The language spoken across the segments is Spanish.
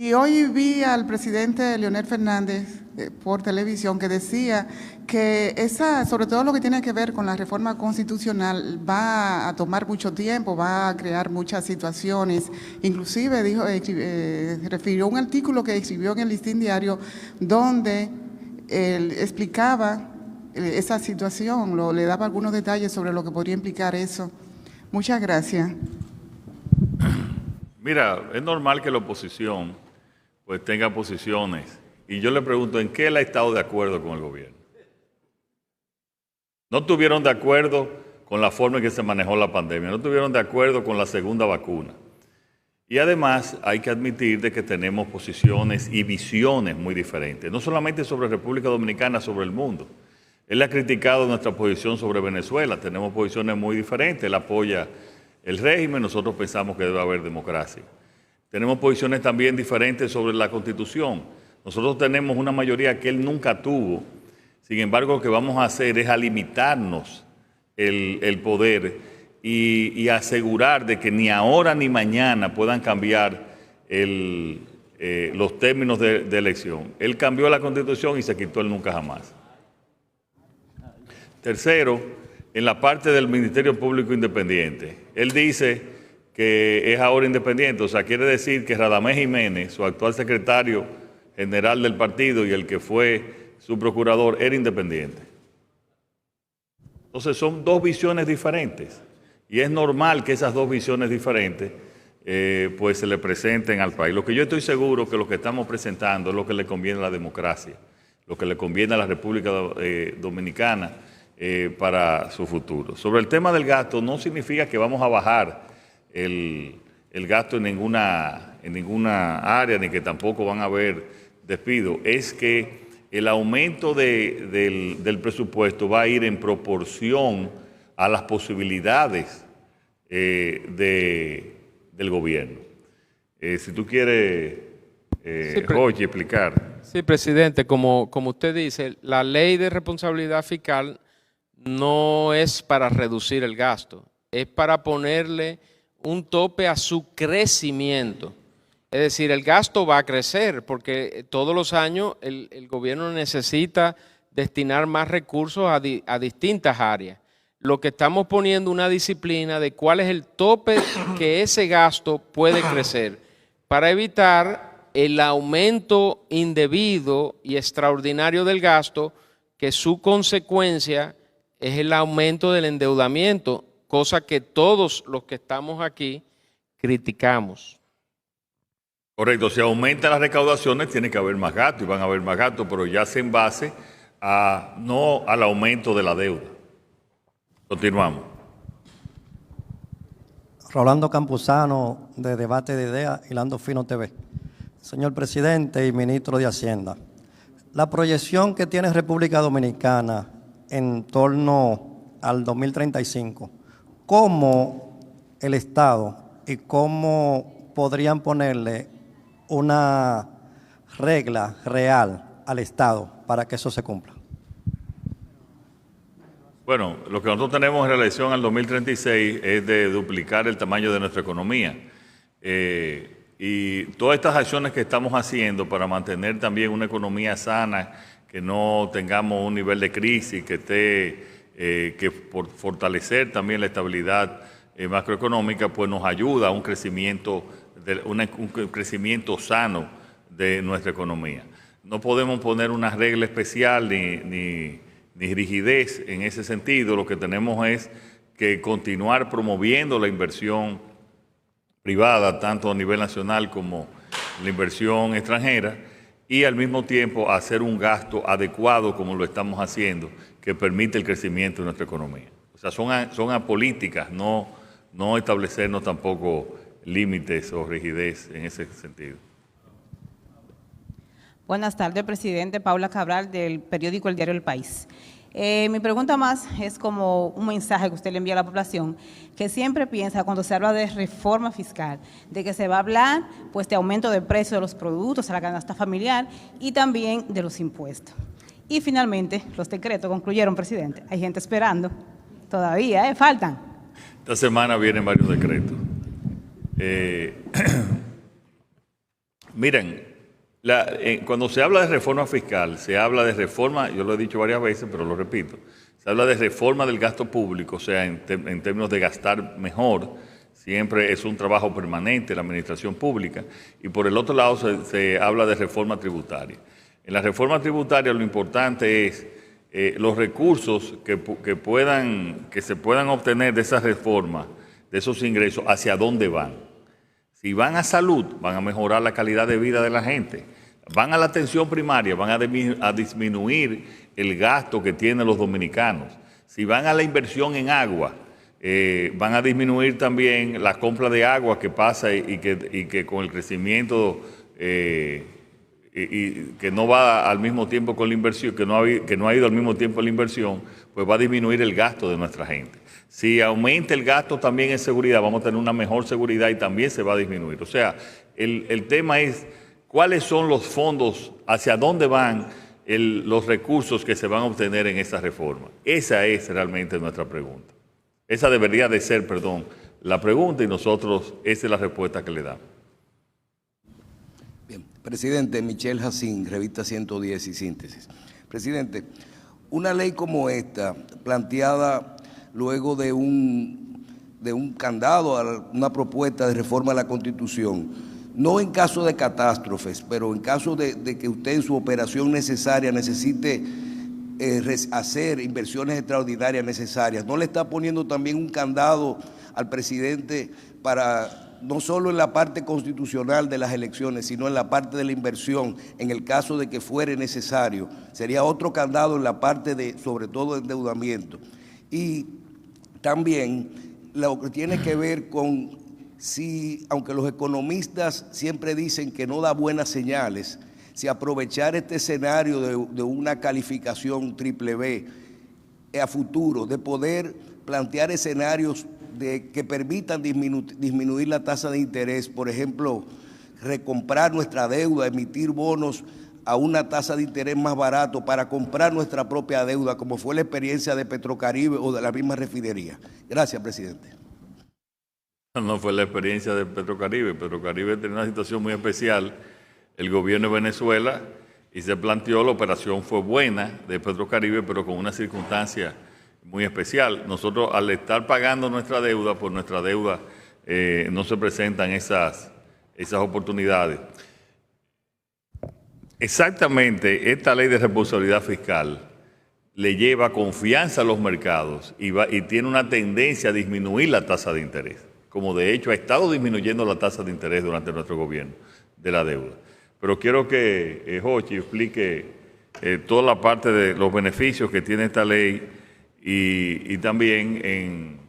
Y hoy vi al presidente Leonel Fernández por televisión que decía que sobre todo lo que tiene que ver con la reforma constitucional, va a tomar mucho tiempo, va a crear muchas situaciones. Inclusive dijo, refirió un artículo que escribió en el Listín Diario donde él explicaba esa situación, le daba algunos detalles sobre lo que podría implicar eso. Muchas gracias. Mira, es normal que la oposición pues tenga posiciones. Y yo le pregunto, ¿en qué él ha estado de acuerdo con el gobierno? No estuvieron de acuerdo con la forma en que se manejó la pandemia, no estuvieron de acuerdo con la segunda vacuna. Y además hay que admitir de que tenemos posiciones y visiones muy diferentes, no solamente sobre República Dominicana, sobre el mundo. Él ha criticado nuestra posición sobre Venezuela, tenemos posiciones muy diferentes, él apoya el régimen, nosotros pensamos que debe haber democracia. Tenemos posiciones también diferentes sobre la Constitución. Nosotros tenemos una mayoría que él nunca tuvo. Sin embargo, lo que vamos a hacer es a limitarnos el poder y asegurar de que ni ahora ni mañana puedan cambiar los términos de elección. Él cambió la Constitución y se quitó el nunca jamás. Tercero, en la parte del Ministerio Público Independiente, él dice que es ahora independiente, o sea, quiere decir que Radamés Jiménez, su actual secretario general del partido y el que fue su procurador, era independiente. Entonces son dos visiones diferentes y es normal que esas dos visiones diferentes pues se le presenten al país. Lo que yo estoy seguro que lo que estamos presentando es lo que le conviene a la democracia, lo que le conviene a la República Dominicana para su futuro. Sobre el tema del gasto, no significa que vamos a bajar el gasto en ninguna área, ni que tampoco van a haber despidos. Es que el aumento del presupuesto va a ir en proporción a las posibilidades del gobierno. Si tú quieres, Rochi, explicar. Sí, presidente, como usted dice, la ley de responsabilidad fiscal no es para reducir el gasto, es para ponerle un tope a su crecimiento. Es decir, el gasto va a crecer porque todos los años el gobierno necesita destinar más recursos a distintas áreas. Lo que estamos poniendo una disciplina de cuál es el tope que ese gasto puede crecer para evitar el aumento indebido y extraordinario del gasto, que su consecuencia es el aumento del endeudamiento, cosa que todos los que estamos aquí criticamos. Correcto, si aumentan las recaudaciones tiene que haber más gasto y van a haber más gastos, pero ya se en base no al aumento de la deuda. Continuamos. Rolando Campuzano, de Debate de Ideas, Hilando Fino TV. Señor presidente y ministro de Hacienda, la proyección que tiene República Dominicana en torno al 2035, ¿cómo el Estado y cómo podrían ponerle una regla real al Estado para que eso se cumpla? Bueno, lo que nosotros tenemos en relación al 2036 es de duplicar el tamaño de nuestra economía. Y todas estas acciones que estamos haciendo para mantener también una economía sana, que no tengamos un nivel de crisis, que por fortalecer también la estabilidad macroeconómica, pues nos ayuda a un crecimiento sano de nuestra economía. No podemos poner una regla especial ni rigidez en ese sentido. Lo que tenemos es que continuar promoviendo la inversión privada, tanto a nivel nacional como la inversión extranjera, y al mismo tiempo hacer un gasto adecuado como lo estamos haciendo, que permite el crecimiento de nuestra economía. O sea, son a políticas, no establecernos tampoco límites o rigidez en ese sentido. Buenas tardes, presidente. Paula Cabral, del periódico El Diario El País. Mi pregunta más es como un mensaje que usted le envía a la población, que siempre piensa cuando se habla de reforma fiscal, de que se va a hablar pues de aumento de precio de los productos a la canasta familiar y también de los impuestos. Y finalmente, los decretos concluyeron, presidente. Hay gente esperando todavía, faltan. Esta semana vienen varios decretos. Miren, cuando se habla de reforma fiscal, se habla de reforma, yo lo he dicho varias veces, pero lo repito, se habla de reforma del gasto público, o sea, en términos de gastar mejor, siempre es un trabajo permanente en la administración pública, y por el otro lado se habla de reforma tributaria. En la reforma tributaria lo importante es los recursos que se puedan obtener de esa reforma, de esos ingresos, hacia dónde van. Si van a salud, van a mejorar la calidad de vida de la gente. Van a la atención primaria, van a disminuir el gasto que tienen los dominicanos. Si van a la inversión en agua, van a disminuir también la compra de agua que pasa y que con el crecimiento y que no va al mismo tiempo con la inversión, que no ha ido al mismo tiempo la inversión, pues va a disminuir el gasto de nuestra gente. Si aumenta el gasto también en seguridad, vamos a tener una mejor seguridad y también se va a disminuir. O sea, el tema es cuáles son los fondos, hacia dónde van los recursos que se van a obtener en esa reforma. Esa es realmente nuestra pregunta. Esa debería de ser, la pregunta, y nosotros, esa es la respuesta que le damos. Bien, presidente, Michel Jacín, revista 110 y Síntesis. Presidente, una ley como esta, planteada luego de un candado, una propuesta de reforma a la Constitución, no en caso de catástrofes, pero en caso de que usted en su operación necesaria necesite hacer inversiones extraordinarias necesarias, ¿no le está poniendo también un candado al presidente para, no solo en la parte constitucional de las elecciones, sino en la parte de la inversión, en el caso de que fuere necesario? Sería otro candado en la parte de, sobre todo, endeudamiento. Y también lo que tiene que ver con si, aunque los economistas siempre dicen que no da buenas señales, si aprovechar este escenario de una calificación triple B a futuro, de poder plantear escenarios que permitan disminuir la tasa de interés, por ejemplo, recomprar nuestra deuda, emitir bonos a una tasa de interés más barato para comprar nuestra propia deuda, como fue la experiencia de Petrocaribe o de la misma refinería. Gracias, presidente. No fue la experiencia de Petrocaribe. Petrocaribe tenía una situación muy especial. El gobierno de Venezuela y se planteó, la operación fue buena de Petrocaribe, pero con una circunstancia muy especial. Nosotros, al estar pagando nuestra deuda, por nuestra deuda no se presentan esas oportunidades. Exactamente, esta ley de responsabilidad fiscal le lleva confianza a los mercados y tiene una tendencia a disminuir la tasa de interés, como de hecho ha estado disminuyendo la tasa de interés durante nuestro gobierno de la deuda. Pero quiero que Jochi explique toda la parte de los beneficios que tiene esta ley y también en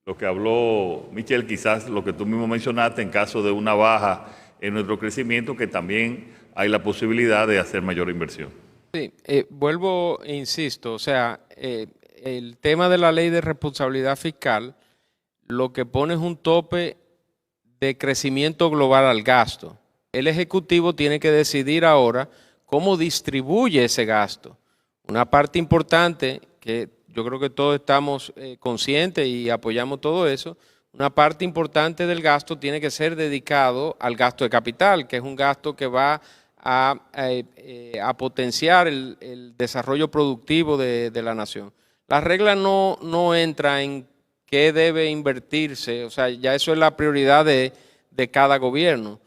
lo que habló Michel, quizás lo que tú mismo mencionaste, en caso de una baja en nuestro crecimiento, que también hay la posibilidad de hacer mayor inversión. Sí, vuelvo e insisto, o sea, el tema de la ley de responsabilidad fiscal lo que pone es un tope de crecimiento global al gasto. El Ejecutivo tiene que decidir ahora cómo distribuye ese gasto. Una parte importante, que yo creo que todos estamos conscientes y apoyamos todo eso, una parte importante del gasto tiene que ser dedicado al gasto de capital, que es un gasto que va a potenciar el desarrollo productivo de la nación. La regla no entra en qué debe invertirse, o sea, ya eso es la prioridad de cada gobierno.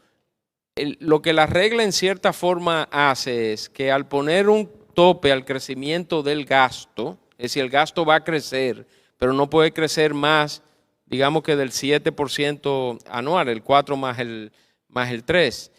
Lo que la regla en cierta forma hace es que al poner un tope al crecimiento del gasto, es decir, el gasto va a crecer, pero no puede crecer más, digamos que del 7% anual, el 4 más el 3%.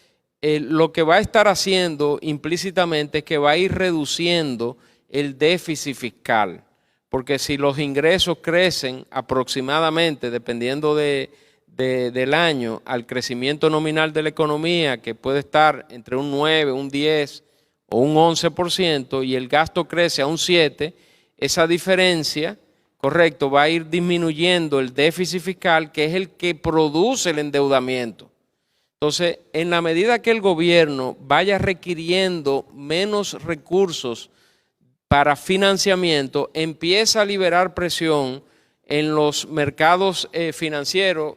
Lo que va a estar haciendo implícitamente es que va a ir reduciendo el déficit fiscal, porque si los ingresos crecen aproximadamente, dependiendo del año, al crecimiento nominal de la economía, que puede estar entre un 9, un 10 o un 11%, y el gasto crece a un 7%, esa diferencia, correcto, va a ir disminuyendo el déficit fiscal, que es el que produce el endeudamiento. Entonces, en la medida que el gobierno vaya requiriendo menos recursos para financiamiento, empieza a liberar presión en los mercados financieros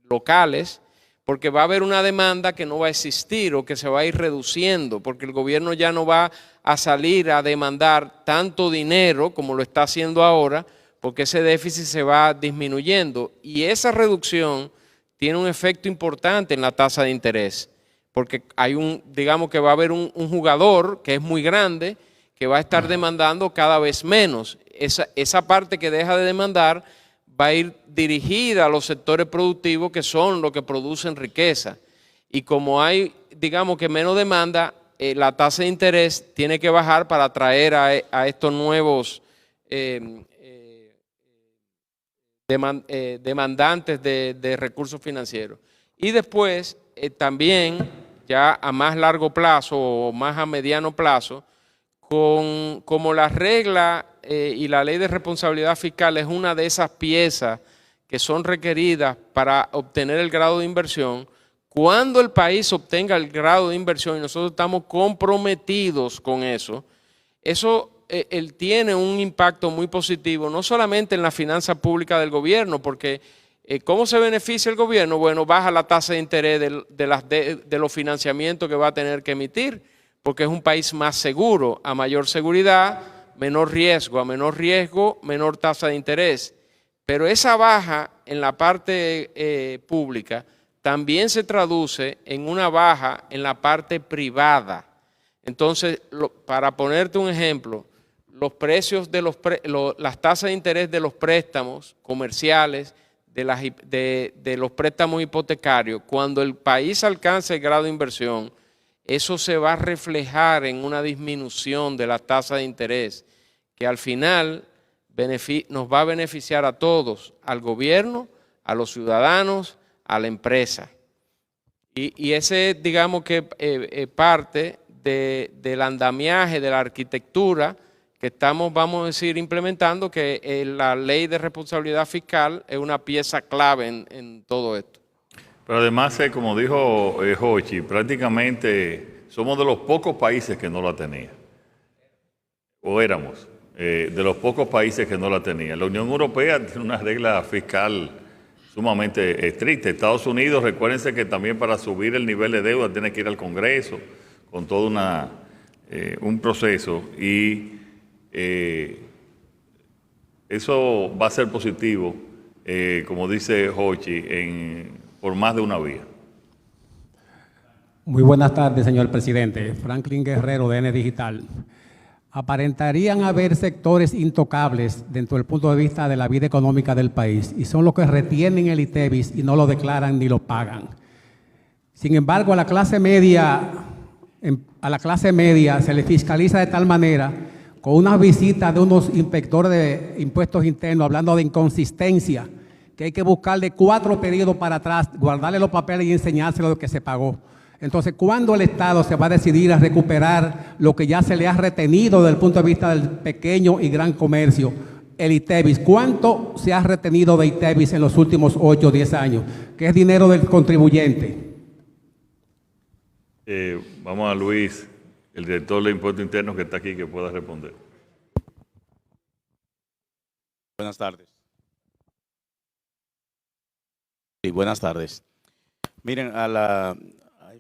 locales porque va a haber una demanda que no va a existir o que se va a ir reduciendo, porque el gobierno ya no va a salir a demandar tanto dinero como lo está haciendo ahora, porque ese déficit se va disminuyendo. Y esa reducción tiene un efecto importante en la tasa de interés, porque digamos que va a haber un jugador que es muy grande, que va a estar demandando cada vez menos. Esa parte que deja de demandar va a ir dirigida a los sectores productivos que son los que producen riqueza. Y como hay, digamos que menos demanda, la tasa de interés tiene que bajar para atraer a estos nuevos demandantes de recursos financieros. Y después también, ya a más largo plazo o más a mediano plazo, como la regla y la ley de responsabilidad fiscal es una de esas piezas que son requeridas para obtener el grado de inversión, cuando el país obtenga el grado de inversión y nosotros estamos comprometidos con eso, él tiene un impacto muy positivo, no solamente en la finanza pública del gobierno, porque ¿cómo se beneficia el gobierno? Bueno, baja la tasa de interés de los financiamientos que va a tener que emitir, porque es un país más seguro. A mayor seguridad, menor riesgo. A menor riesgo, menor tasa de interés. Pero esa baja en la parte pública también se traduce en una baja en la parte privada. Entonces, para ponerte un ejemplo, los precios de las tasas de interés de los préstamos comerciales, de los préstamos hipotecarios, cuando el país alcance el grado de inversión, eso se va a reflejar en una disminución de la tasa de interés, que al final nos va a beneficiar a todos, al gobierno, a los ciudadanos, a la empresa. Y ese, digamos que parte del andamiaje, de la arquitectura que estamos, vamos a decir, implementando, que la ley de responsabilidad fiscal es una pieza clave en todo esto. Pero además, como dijo Jochi, prácticamente somos de los pocos países que no la tenían. O éramos de los pocos países que no la tenían. La Unión Europea tiene una regla fiscal sumamente estricta. Estados Unidos, recuérdense que también para subir el nivel de deuda tiene que ir al Congreso con todo un proceso. Y eso va a ser positivo, como dice Jochi, por más de una vía. Muy buenas tardes, señor presidente. Franklin Guerrero, de N Digital. Aparentarían haber sectores intocables dentro del punto de vista de la vida económica del país y son los que retienen el ITEVIS y no lo declaran ni lo pagan. Sin embargo, a la clase media se le fiscaliza de tal manera, con una visita de unos inspectores de impuestos internos hablando de inconsistencia, que hay que buscarle 4 periodos para atrás, guardarle los papeles y enseñárselo lo que se pagó. Entonces, ¿cuándo el Estado se va a decidir a recuperar lo que ya se le ha retenido desde el punto de vista del pequeño y gran comercio, el ITEVIS? ¿Cuánto se ha retenido de ITEVIS en los últimos 8 o 10 años? Que es dinero del contribuyente. Vamos a Luis, el director de Impuestos Internos que está aquí, que pueda responder. Buenas tardes. Sí, buenas tardes. Miren,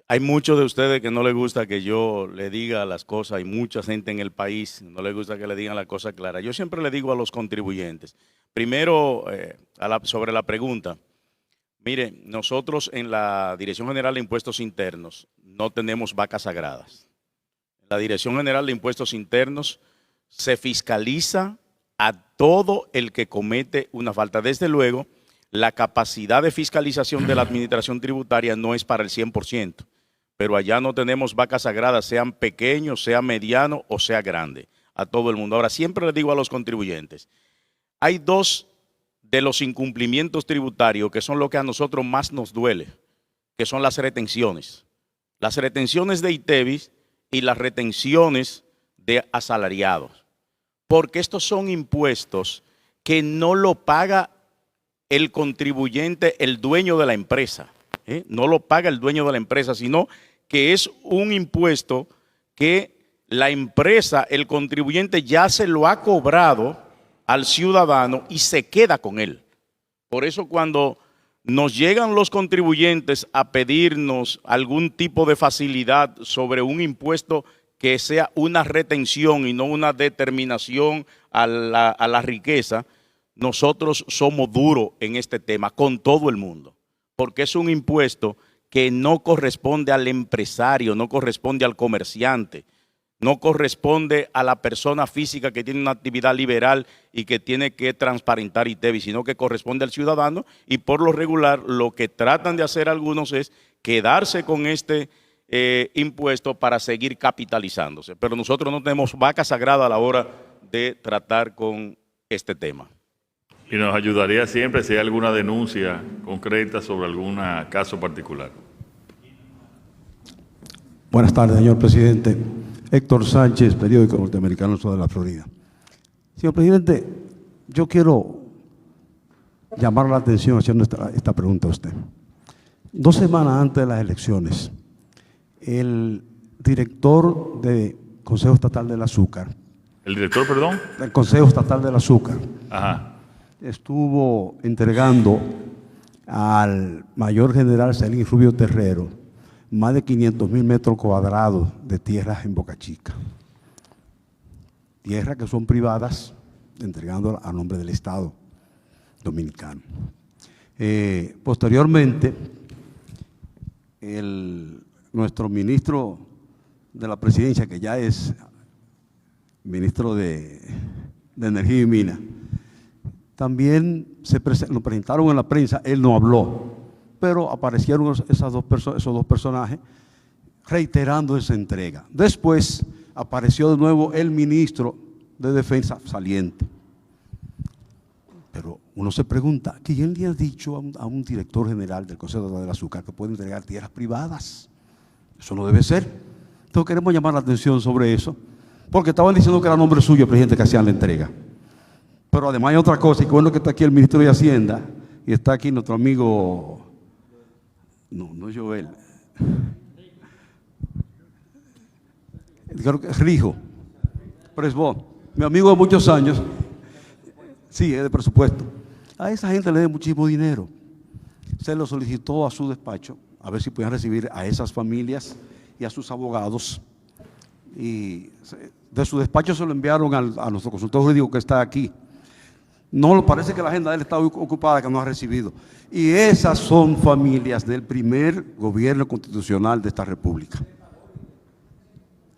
hay muchos de ustedes que no les gusta que yo le diga las cosas, hay mucha gente en el país no les gusta que le digan las cosas claras. Yo siempre le digo a los contribuyentes, primero sobre la pregunta, mire, nosotros en la Dirección General de Impuestos Internos no tenemos vacas sagradas. En la Dirección General de Impuestos Internos se fiscaliza a todo el que comete una falta. Desde luego, la capacidad de fiscalización de la administración tributaria no es para el 100%. Pero allá no tenemos vacas sagradas, sean pequeños, sea mediano o sea grande, a todo el mundo. Ahora, siempre le digo a los contribuyentes, hay 2 de los incumplimientos tributarios que son lo que a nosotros más nos duele, que son las retenciones. Las retenciones de ITEVIS y las retenciones de asalariados. Porque estos son impuestos que no lo paga el contribuyente, el dueño de la empresa. No lo paga el dueño de la empresa, sino que es un impuesto que la empresa, el contribuyente ya se lo ha cobrado al ciudadano y se queda con él. Por eso cuando nos llegan los contribuyentes a pedirnos algún tipo de facilidad sobre un impuesto que sea una retención y no una determinación a la riqueza, nosotros somos duros en este tema con todo el mundo, porque es un impuesto que no corresponde al empresario, no corresponde al comerciante, no corresponde a la persona física que tiene una actividad liberal y que tiene que transparentar ITEVI, sino que corresponde al ciudadano, y por lo regular lo que tratan de hacer algunos es quedarse con este impuesto para seguir capitalizándose. Pero nosotros no tenemos vaca sagrada a la hora de tratar con este tema. Y nos ayudaría siempre si hay alguna denuncia concreta sobre algún caso particular. Buenas tardes, señor presidente. Héctor Sánchez, periódico norteamericano El Sol de la Florida. Señor presidente, yo quiero llamar la atención haciendo esta pregunta a usted. 2 semanas antes de las elecciones, el director del Consejo Estatal del Azúcar. ¿El director, perdón? Del Consejo Estatal del Azúcar. Ajá. Estuvo entregando al mayor general Celín Rubio Terrero más de 500,000 metros cuadrados de tierras en Boca Chica. Tierras que son privadas, entregándolas a nombre del Estado dominicano. Posteriormente, nuestro ministro de la Presidencia, que ya es ministro de Energía y Minas, también lo presentaron en la prensa. Él no habló, pero aparecieron esos dos personajes reiterando esa entrega. Después apareció de nuevo el ministro de Defensa saliente. Pero uno se pregunta, ¿quién le ha dicho a un director general del Consejo del Azúcar que puede entregar tierras privadas? Eso no debe ser. Entonces queremos llamar la atención sobre eso, porque estaban diciendo que era nombre suyo el presidente que hacían la entrega. Pero además hay otra cosa, y que bueno que está aquí el ministro de Hacienda, y está aquí nuestro amigo, no Joel, creo que es Rijo, Presbó, mi amigo de muchos años, sí, es de presupuesto. A esa gente le dé muchísimo dinero. Se lo solicitó a su despacho, a ver si podían recibir a esas familias y a sus abogados, y de su despacho se lo enviaron a nuestro consultor jurídico que está aquí. No, parece que la agenda de él está ocupada, que no ha recibido. Y esas son familias del primer gobierno constitucional de esta república.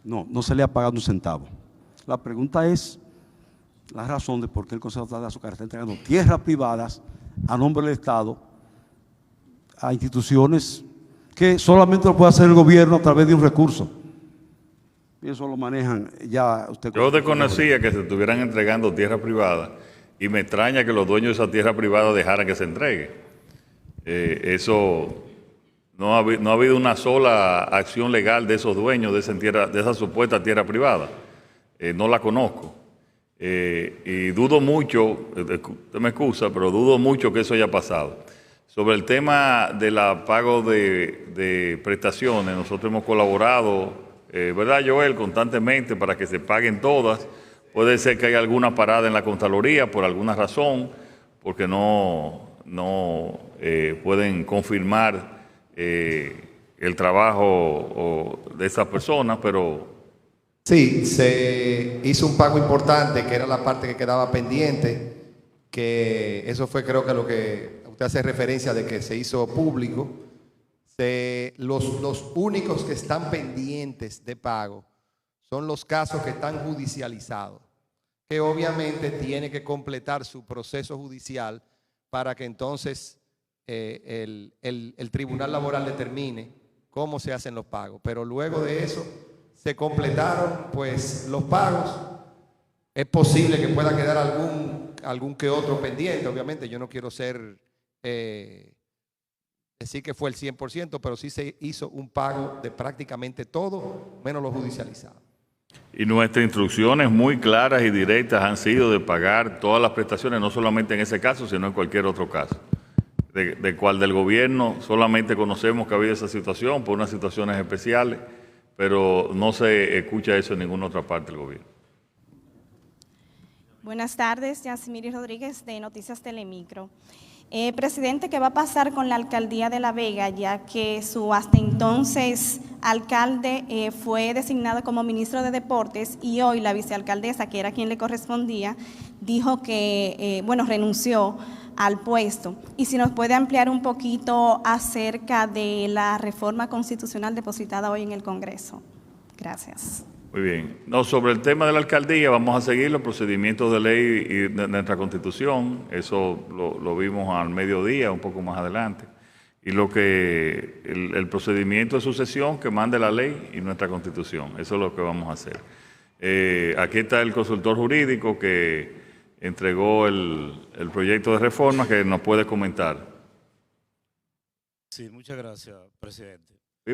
No se le ha pagado un centavo. La pregunta es la razón de por qué el Consejo Estatal de Azúcar está entregando tierras privadas a nombre del Estado a instituciones que solamente lo puede hacer el gobierno a través de un recurso. Y eso lo manejan ya usted. Yo desconocía que se estuvieran entregando tierras privadas, y me extraña que los dueños de esa tierra privada dejaran que se entregue. Eso no ha habido una sola acción legal de esos dueños de esa supuesta tierra privada. No la conozco. Y dudo mucho, usted me excusa, pero dudo mucho que eso haya pasado. Sobre el tema del pago de prestaciones, nosotros hemos colaborado, ¿verdad, Joel?, constantemente para que se paguen todas. Puede ser que haya alguna parada en la Contraloría por alguna razón, porque no pueden confirmar el trabajo de esas personas, pero... Sí, se hizo un pago importante, que era la parte que quedaba pendiente, que eso fue, creo que lo que usted hace referencia de que se hizo público. Los únicos que están pendientes de pago son los casos que están judicializados, que obviamente tiene que completar su proceso judicial para que entonces el Tribunal Laboral determine cómo se hacen los pagos. Pero luego de eso se completaron pues los pagos. Es posible que pueda quedar algún que otro pendiente. Obviamente yo no quiero decir que fue el 100%, pero sí se hizo un pago de prácticamente todo, menos lo judicializado. Y nuestras instrucciones muy claras y directas han sido de pagar todas las prestaciones, no solamente en ese caso, sino en cualquier otro caso. De cual del gobierno solamente conocemos que ha habido esa situación por unas situaciones especiales, pero no se escucha eso en ninguna otra parte del gobierno. Buenas tardes, Yasmiri Rodríguez de Noticias Telemicro. Presidente, ¿qué va a pasar con la alcaldía de La Vega, ya que su hasta entonces alcalde fue designado como ministro de Deportes y hoy la vicealcaldesa, que era quien le correspondía, dijo que, renunció al puesto? Y si nos puede ampliar un poquito acerca de la reforma constitucional depositada hoy en el Congreso. Gracias. Muy bien. No, sobre el tema de la alcaldía, vamos a seguir los procedimientos de ley y de nuestra Constitución. Eso lo vimos al mediodía, un poco más adelante. Y el procedimiento de sucesión que mande la ley y nuestra Constitución. Eso es lo que vamos a hacer. Aquí está el consultor jurídico que entregó el proyecto de reforma que nos puede comentar. Sí, muchas gracias, presidente. Sí,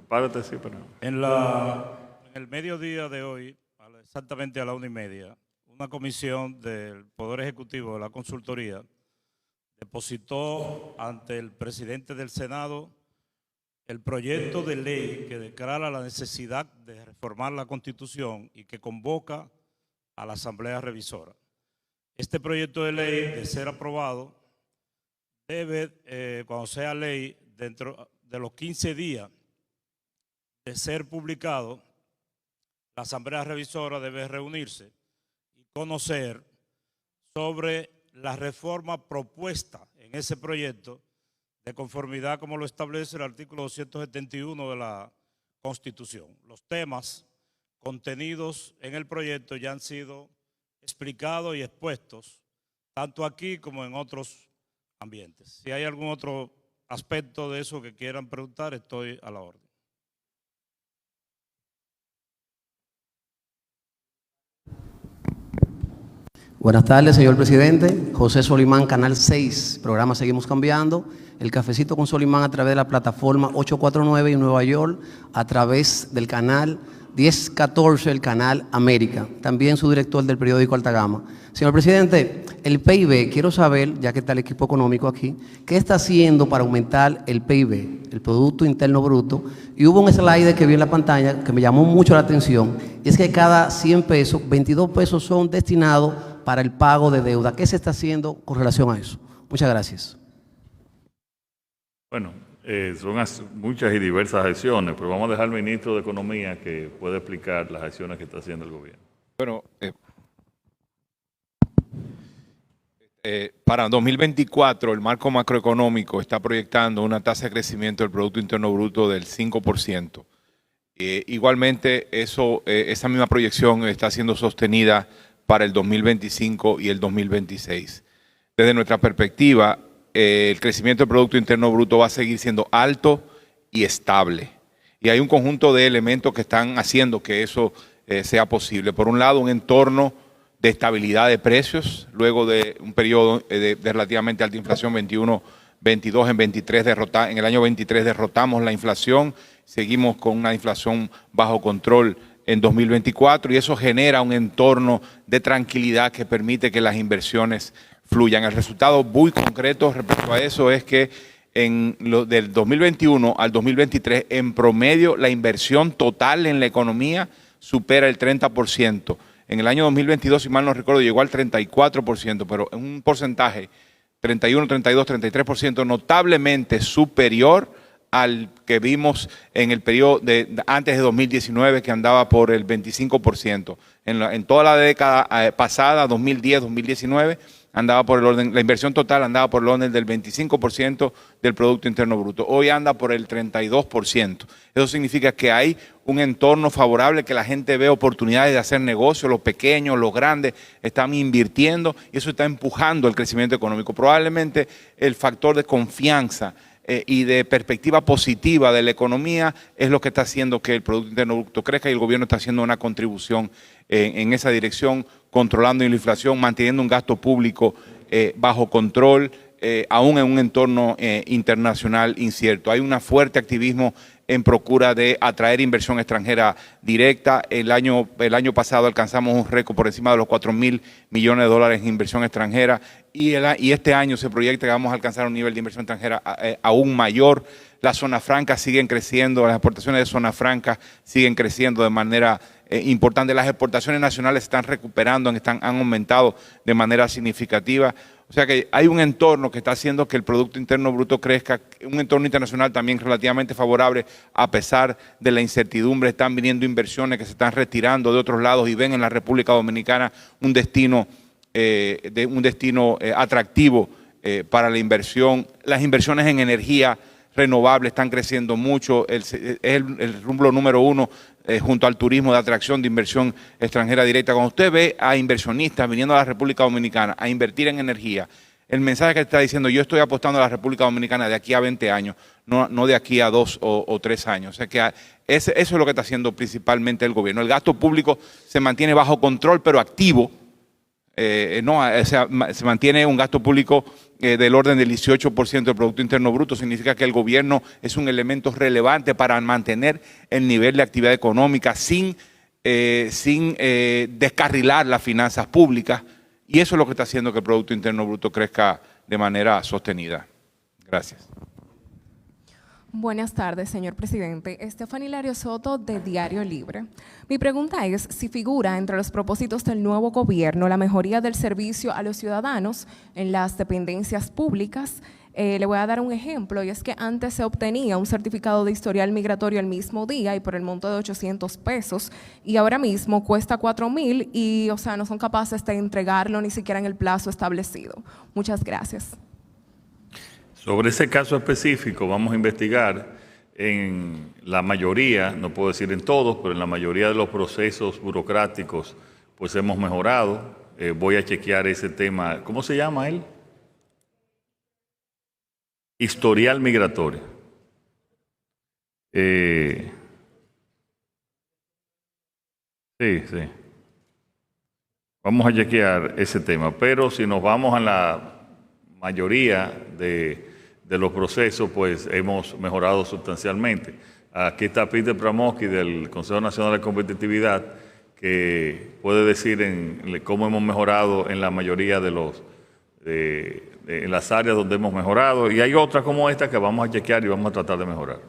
párate, sí, pero... En el mediodía de hoy, exactamente a la 1:30, una comisión del Poder Ejecutivo de la Consultoría depositó ante el presidente del Senado el proyecto de ley que declara la necesidad de reformar la Constitución y que convoca a la Asamblea Revisora. Este proyecto de ley, de ser aprobado, debe, cuando sea ley, dentro de los 15 días de ser publicado, la Asamblea Revisora debe reunirse y conocer sobre la reforma propuesta en ese proyecto de conformidad como lo establece el artículo 271 de la Constitución. Los temas contenidos en el proyecto ya han sido explicados y expuestos, tanto aquí como en otros ambientes. Si hay algún otro aspecto de eso que quieran preguntar, estoy a la orden. Buenas tardes, señor presidente. José Solimán, Canal 6, programa Seguimos Cambiando. El cafecito con Solimán a través de la plataforma 849 en Nueva York, a través del canal 1014, el canal América. También su director del periódico Alta Gama. Señor presidente, el PIB, quiero saber, ya que está el equipo económico aquí, ¿qué está haciendo para aumentar el PIB, el Producto Interno Bruto? Y hubo un slide que vi en la pantalla que me llamó mucho la atención, y es que cada 100 pesos, 22 pesos son destinados para el pago de deuda. ¿Qué se está haciendo con relación a eso? Muchas gracias. Bueno, son muchas y diversas acciones, pero vamos a dejar al ministro de Economía que pueda explicar las acciones que está haciendo el gobierno. Bueno, para 2024 el marco macroeconómico está proyectando una tasa de crecimiento del Producto Interno Bruto del 5%. Igualmente, esa misma proyección está siendo sostenida para el 2025 y el 2026. Desde nuestra perspectiva, el crecimiento del Producto Interno Bruto va a seguir siendo alto y estable. Y hay un conjunto de elementos que están haciendo que eso sea posible. Por un lado, un entorno de estabilidad de precios, luego de un periodo de relativamente alta inflación, 21, 22, en el año 23 derrotamos la inflación, seguimos con una inflación bajo control en 2024 y eso genera un entorno de tranquilidad que permite que las inversiones fluyan. El resultado muy concreto respecto a eso es que del 2021 al 2023, en promedio, la inversión total en la economía supera el 30%. En el año 2022, si mal no recuerdo, llegó al 34%, pero en un porcentaje 31, 32, 33% notablemente superior al que vimos en el periodo antes de 2019, que andaba por el 25%. En toda la década pasada, 2010, 2019, andaba por el orden, la inversión total andaba por el orden del 25% del Producto Interno Bruto. Hoy anda por el 32%. Eso significa que hay un entorno favorable, que la gente ve oportunidades de hacer negocios, los pequeños, los grandes, están invirtiendo y eso está empujando el crecimiento económico. Probablemente el factor de confianza y de perspectiva positiva de la economía es lo que está haciendo que el Producto Interno Bruto crezca y el gobierno está haciendo una contribución en esa dirección, controlando la inflación, manteniendo un gasto público bajo control, aún en un entorno internacional incierto. Hay un fuerte activismo en procura de atraer inversión extranjera directa. El año pasado alcanzamos un récord por encima de los 4.000 millones de dólares en inversión extranjera y este año se proyecta que vamos a alcanzar un nivel de inversión extranjera aún mayor. las zonas francas siguen creciendo, las exportaciones de zonas francas siguen creciendo de manera importante, las exportaciones nacionales se están recuperando, han aumentado de manera significativa. O sea que hay un entorno que está haciendo que el Producto Interno Bruto crezca, un entorno internacional también relativamente favorable a pesar de la incertidumbre. Están viniendo inversiones que se están retirando de otros lados y ven en la República Dominicana un destino atractivo para la inversión. Las inversiones en energía renovable están creciendo mucho, es el rumbo número 1 junto al turismo de atracción de inversión extranjera directa. Cuando usted ve a inversionistas viniendo a la República Dominicana a invertir en energía, el mensaje que está diciendo, yo estoy apostando a la República Dominicana de aquí a 20 años, no de aquí a 2 o 3 años. O sea que eso es lo que está haciendo principalmente el gobierno. El gasto público se mantiene bajo control, pero activo. Se mantiene un gasto público del orden del 18% del Producto Interno Bruto. Significa que el gobierno es un elemento relevante para mantener el nivel de actividad económica sin descarrilar las finanzas públicas, y eso es lo que está haciendo que el Producto Interno Bruto crezca de manera sostenida. Gracias. Buenas tardes, señor presidente. Estefanía Hilario Soto, de Diario Libre. Mi pregunta es si figura entre los propósitos del nuevo gobierno la mejoría del servicio a los ciudadanos en las dependencias públicas. Le voy a dar un ejemplo, y es que antes se obtenía un certificado de historial migratorio el mismo día y por el monto de 800 pesos, y ahora mismo cuesta 4,000 y, o sea, no son capaces de entregarlo ni siquiera en el plazo establecido. Muchas gracias. Sobre ese caso específico vamos a investigar en la mayoría, no puedo decir en todos, pero en la mayoría de los procesos burocráticos pues hemos mejorado. Voy a chequear ese tema. ¿Cómo se llama él? Historial migratorio. Sí. Vamos a chequear ese tema, pero si nos vamos a la mayoría de los procesos, pues hemos mejorado sustancialmente. Aquí está Peter Pramoski del Consejo Nacional de Competitividad, que puede decir cómo hemos mejorado en la mayoría de en las áreas donde hemos mejorado, y hay otras como esta que vamos a chequear y vamos a tratar de mejorar.